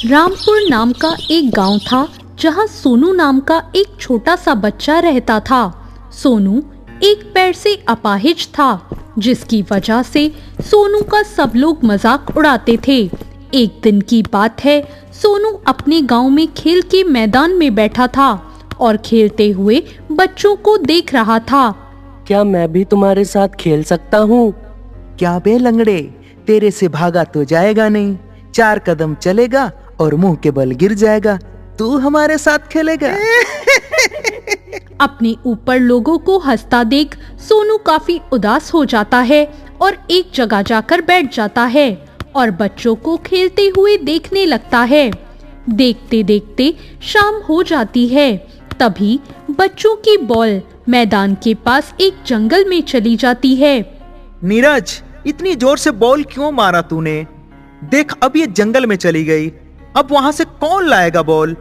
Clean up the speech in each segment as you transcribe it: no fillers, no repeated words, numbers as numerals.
रामपुर नाम का एक गांव था जहां सोनू नाम का एक छोटा सा बच्चा रहता था। सोनू एक पैर से अपाहिज था, जिसकी वजह से सोनू का सब लोग मजाक उड़ाते थे। एक दिन की बात है, सोनू अपने गांव में खेल के मैदान में बैठा था और खेलते हुए बच्चों को देख रहा था। क्या मैं भी तुम्हारे साथ खेल सकता हूँ? क्या बे लंगड़े, तेरे से भागा तो जाएगा नहीं। 4 कदम चलेगा और मुंह के बल गिर जाएगा। तू हमारे साथ खेलेगा? अपने ऊपर लोगों को हंसता देख सोनू काफी उदास हो जाता है और एक जगह जाकर बैठ जाता है और बच्चों को खेलते हुए देखने लगता है। देखते देखते शाम हो जाती है। तभी बच्चों की बॉल मैदान के पास एक जंगल में चली जाती है। नीरज, इतनी जोर से बॉल क्यों मारा तूने? देख, अब ये जंगल में चली गई। अब वहां से कौन लाएगा बॉल?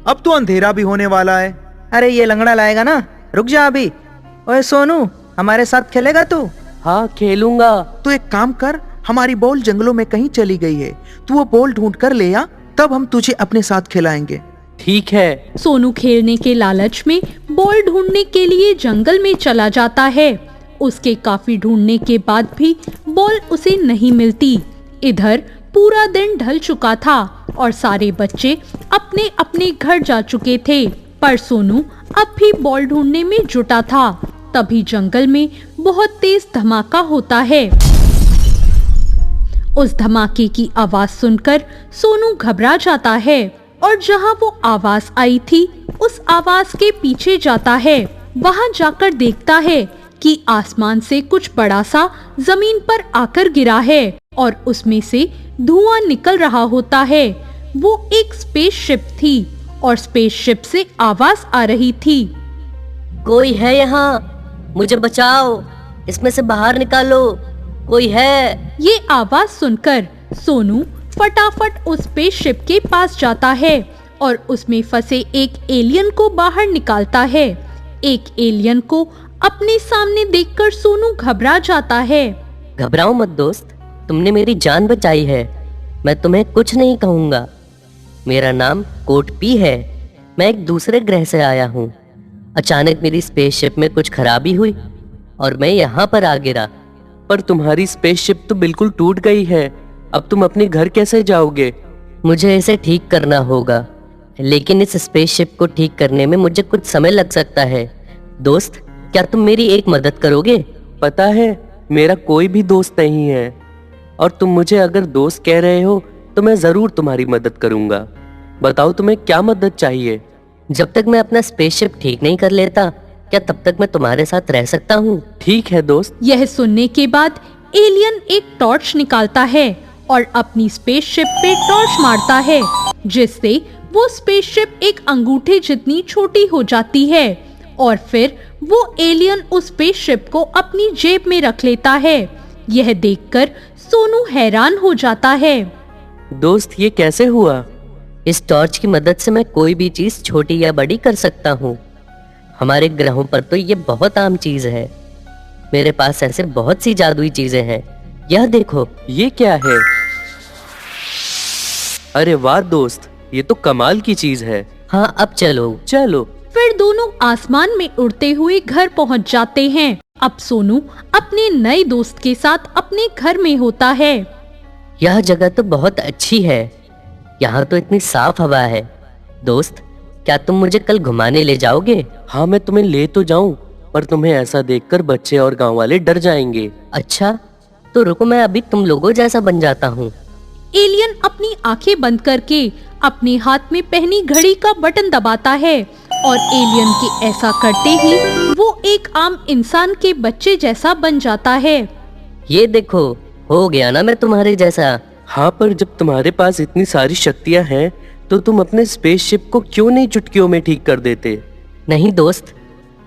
अब तो अंधेरा भी होने वाला है। अरे ये लंगड़ा लाएगा ना, रुक जा अभी। ओए सोनू, हमारे साथ खेलेगा तू? हाँ, खेलूंगा। तो एक काम कर, हमारी बॉल जंगलों में कहीं चली गई है, तू वो बॉल ढूंढ कर ले आ, तब हम तुझे अपने साथ खिलाएंगे। ठीक है। सोनू खेलने के लालच में बॉल ढूंढने के लिए जंगल में चला जाता है। उसके काफी ढूंढने के बाद भी बॉल उसे नहीं मिलती। इधर पूरा दिन ढल चुका था और सारे बच्चे अपने अपने घर जा चुके थे, पर सोनू अब भी बॉल ढूंढने में जुटा था। तभी जंगल में बहुत तेज धमाका होता है। उस धमाके की आवाज सुनकर सोनू घबरा जाता है और जहां वो आवाज आई थी उस आवाज के पीछे जाता है। वहां जाकर देखता है कि आसमान से कुछ बड़ा सा जमीन पर आकर गिरा है और उसमें से धुआं निकल रहा होता है। वो एक स्पेसशिप थी और स्पेसशिप से आवाज आ रही थी। कोई है यहाँ? मुझे बचाओ, इसमें से बाहर निकालो, कोई है? ये आवाज सुनकर सोनू फटाफट उस स्पेसशिप के पास जाता है और उसमें फंसे एक एलियन को बाहर निकालता है। एक एलियन को अपने सामने देखकर सोनू घबरा जाता है। घबराओ मत दोस्त, तुमने मेरी जान बचाई है। मैं तुम्हें कुछ नहीं कहूँगा। मेरा नाम कोट पी है। मैं एक दूसरे ग्रह से आया हूँ। अचानक मेरी स्पेसशिप में कुछ खराबी हुई और मैं यहाँ पर आ गिरा। पर तुम्हारी स्पेसशिप तो बिल्कुल टूट गई है। अब तुम अपने घर कैसे जाओगे? मुझे इसे ठीक करना होगा, लेकिन इस स्पेसशिप को ठीक करने में मुझे कुछ समय लग सकता है। दोस्त, क्या तुम मेरी एक मदद करोगे? पता है, मेरा कोई भी दोस्त नहीं है, और तुम मुझे अगर दोस्त कह रहे हो तो मैं जरूर तुम्हारी मदद करूंगा। बताओ तुम्हें क्या मदद चाहिए? जब तक मैं अपना स्पेसशिप ठीक नहीं कर लेता, क्या तब तक मैं तुम्हारे साथ रह सकता हूँ? ठीक है दोस्त। यह सुनने के बाद एलियन एक टॉर्च निकालता है और अपनी स्पेसशिप पे टॉर्च मारता है, जिससे वो स्पेसशिप एक अंगूठे जितनी छोटी हो जाती है और फिर वो एलियन उस स्पेसशिप को अपनी जेब में रख लेता है। यह देखकर सोनू हैरान हो जाता है। दोस्त, ये कैसे हुआ? इस टॉर्च की मदद से मैं कोई भी चीज छोटी या बड़ी कर सकता हूँ। हमारे ग्रहों पर तो ये बहुत आम चीज है। मेरे पास ऐसे बहुत सी जादुई चीजें हैं। यह देखो। ये क्या है? अरे वाह दोस्त, ये तो कमाल की चीज है। हाँ, अब चलो। चलो। फिर दोनों आसमान में उड़ते हुए घर पहुंच जाते हैं। अब सोनू अपने नए दोस्त के साथ अपने घर में होता है। यह जगह तो बहुत अच्छी है। यहाँ तो इतनी साफ हवा है। दोस्त, क्या तुम मुझे कल घुमाने ले जाओगे? हाँ, मैं तुम्हें ले तो जाऊं, पर तुम्हें ऐसा देखकर बच्चे और गांव वाले डर जाएंगे। अच्छा, तो रुको, मैं अभी तुम लोगों जैसा बन जाता हूँ। एलियन अपनी आंखें बंद करके अपने हाथ में पहनी घड़ी का बटन दबाता है और एलियन के ऐसा करते ही वो एक आम इंसान के बच्चे जैसा बन जाता है। ये देखो, हो गया ना मैं तुम्हारे जैसा। हाँ, पर जब तुम्हारे पास इतनी सारी शक्तियाँ हैं तो तुम अपने स्पेसशिप को क्यों नहीं चुटकियों में ठीक कर देते? नहीं दोस्त,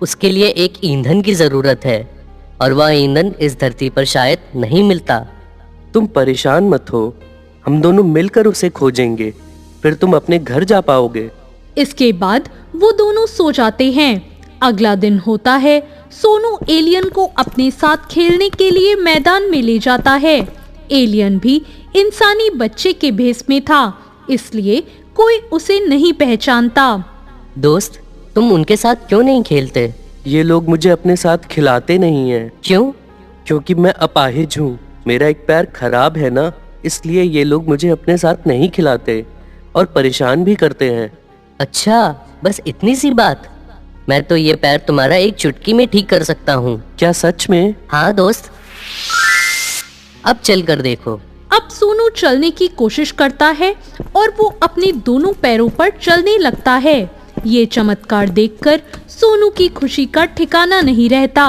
उसके लिए एक ईंधन की जरूरत है और वह ईंधन इस धरती पर शायद नहीं मिलता। तुम परेशान मत हो, हम दोनों मिलकर उसे खोजेंगे, फिर तुम अपने घर जा पाओगे। इसके बाद वो दोनों सो जाते हैं। अगला दिन होता है। सोनू एलियन को अपने साथ खेलने के लिए मैदान में ले जाता है। एलियन भी इंसानी बच्चे के भेष में था, इसलिए कोई उसे नहीं पहचानता। दोस्त, तुम उनके साथ क्यों नहीं खेलते? ये लोग मुझे अपने साथ खिलाते नहीं हैं। क्यों? क्योंकि मैं अपाहिज हूँ, मेरा एक पैर खराब है ना, इसलिए ये लोग मुझे अपने साथ नहीं खिलाते और परेशान भी करते हैं। अच्छा, बस इतनी सी बात? मैं तो ये पैर तुम्हारा एक चुटकी में ठीक कर सकता हूँ। क्या सच में? हाँ दोस्त, अब चल कर देखो। अब सोनू चलने की कोशिश करता है और वो अपने दोनों पैरों पर चलने लगता है। ये चमत्कार देखकर सोनू की खुशी का ठिकाना नहीं रहता।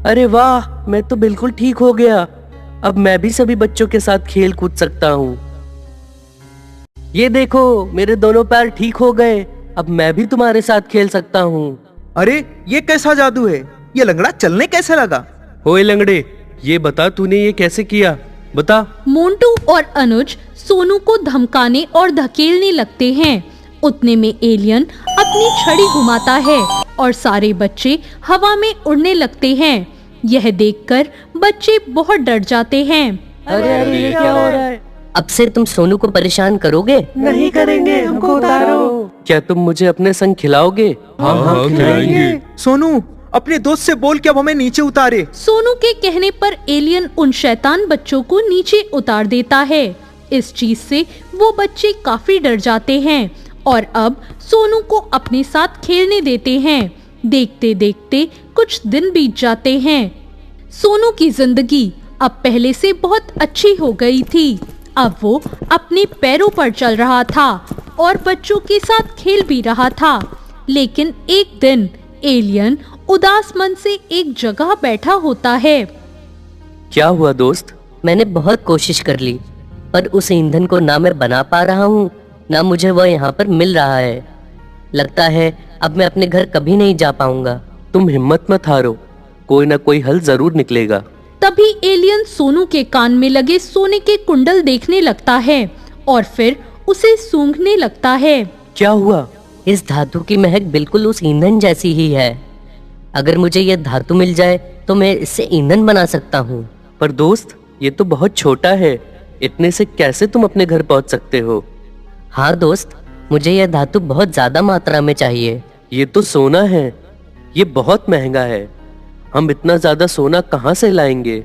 अरे वाह, मैं तो बिल्कुल ठीक हो गया। अब मैं भी सभी बच्चों के साथ खेल कूद सकता हूँ। ये देखो, मेरे दोनों पैर ठीक हो गए। अब मैं भी तुम्हारे साथ खेल सकता हूँ। अरे ये कैसा जादू है? ये लंगड़ा चलने कैसे लगा? ओए लंगड़े, ये बता तूने ये कैसे किया, बता। मोंटू और अनुज सोनू को धमकाने और धकेलने लगते हैं। उतने में एलियन अपनी छड़ी घुमाता है और सारे बच्चे हवा में उड़ने लगते हैं। यह देखकर बच्चे बहुत डर जाते हैं। अरे ये क्या हो रहा है? अब से तुम सोनू को परेशान करोगे? नहीं करेंगे, हमको उतारो। क्या तुम मुझे अपने संग खिलाओगे? हाँ खिलाएंगे। सोनू, अपने दोस्त से बोल कि अब हमें नीचे उतारे। सोनू के कहने पर एलियन उन शैतान बच्चों को नीचे उतार देता है। इस चीज से वो बच्चे काफी डर जाते हैं और अब सोनू को अपने साथ खेलने देते हैं। देखते देखते कुछ दिन बीत जाते हैं। सोनू की जिंदगी अब पहले से बहुत अच्छी हो गई थी। अब वो अपने पैरों पर चल रहा था और बच्चों के साथ खेल भी रहा था। लेकिन एक दिन एलियन उदास मन से एक जगह बैठा होता है। क्या हुआ दोस्त? मैंने बहुत कोशिश कर ली, पर उस ईंधन को ना मैं बना पा रहा हूँ, ना मुझे वह यहाँ पर मिल रहा है। लगता है अब मैं अपने घर कभी नहीं जा पाऊंगा। तुम हिम्मत मत हारो, कोई ना कोई हल जरूर निकलेगा। तभी एलियन सोनू के कान में लगे सोने के कुंडल देखने लगता है और फिर उसे सूंघने लगता है। क्या हुआ? इस धातु की महक बिल्कुल उस ईंधन जैसी ही है। अगर मुझे यह धातु मिल जाए तो मैं इससे ईंधन बना सकता हूँ। पर दोस्त, ये तो बहुत छोटा है, इतने से कैसे तुम अपने घर पहुँच सकते हो? हाँ दोस्त, मुझे यह धातु बहुत ज्यादा मात्रा में चाहिए। ये तो सोना है, ये बहुत महंगा है। हम इतना ज्यादा सोना कहाँ से लाएंगे?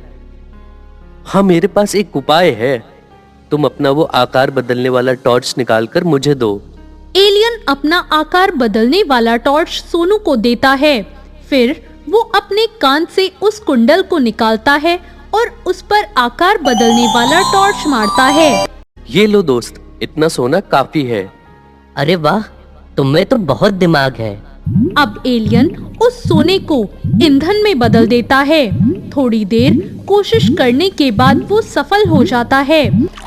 हाँ, मेरे पास एक उपाय है। तुम अपना वो आकार बदलने वाला टॉर्च निकाल कर मुझे दो। एलियन अपना आकार बदलने वाला टॉर्च सोनू को देता है। फिर वो अपने कान से उस कुंडल को निकालता है और उस पर आकार बदलने वाला टॉर्च मारता है। ये लो दोस्त, इतना सोना काफी है। अरे वाह, तुममें तो बहुत दिमाग है। अब एलियन उस सोने को ईंधन में बदल देता है। थोड़ी देर कोशिश करने के बाद वो सफल हो जाता है।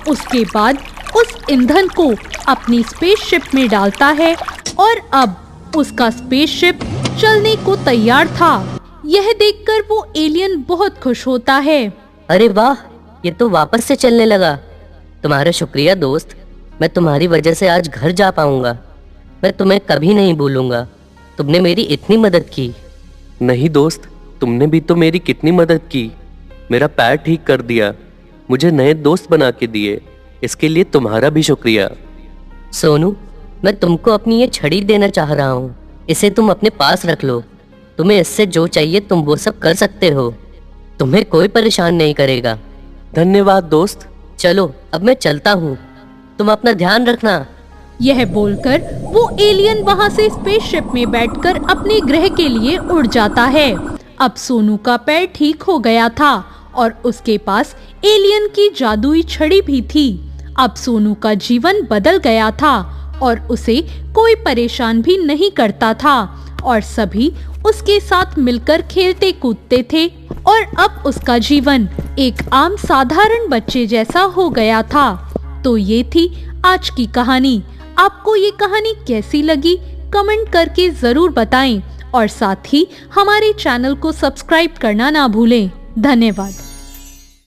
उसके बाद उस ईंधन को अपनी स्पेसशिप में डालता है और अब उसका स्पेसशिप चलने को तैयार था। यह देखकर वो एलियन बहुत खुश होता है। अरे वाह, ये तो वापस से चलने लगा। तुम्हारा शुक्रिया दोस्त, मैं तुम्हारी वजह से आज घर जा पाऊंगा। मैं तुम्हें कभी नहीं भूलूंगा, तुमने मेरी इतनी मदद की। नहीं दोस्त, तुमने भी तो मेरी कितनी मदद की। मेरा पैर ठीक कर दिया, मुझे नए दोस्त बना के दिए, इसके लिए तुम्हारा भी शुक्रिया। सोनू, मैं तुमको अपनी ये छड़ी देना चाह रहा हूँ। इसे तुम अपने पास रख लो। तुम्हें इससे जो चाहिए तुम वो सब कर सकते हो। तुम्हें कोई परेशान नहीं करेगा। धन्यवाद दोस्त। चलो, अब मैं चलता हूँ। तुम अपना ध्यान रखना। यह बोलकर वो एलियन वहां से स्पेसशिप में बैठकर अपने ग्रह के लिए उड़ जाता है। अब सोनू का पैर ठीक हो गया था और उसके पास एलियन की जादुई छड़ी भी थी। अब सोनू का जीवन बदल गया था और उसे कोई परेशान भी नहीं करता था और सभी उसके साथ मिलकर खेलते कूदते थे और अब उसका जीवन एक आम साधारण बच्चे जैसा हो गया था। तो ये थी आज की कहानी। आपको ये कहानी कैसी लगी कमेंट करके जरूर बताएं और साथ ही हमारे चैनल को सब्सक्राइब करना ना भूलें। धन्यवाद।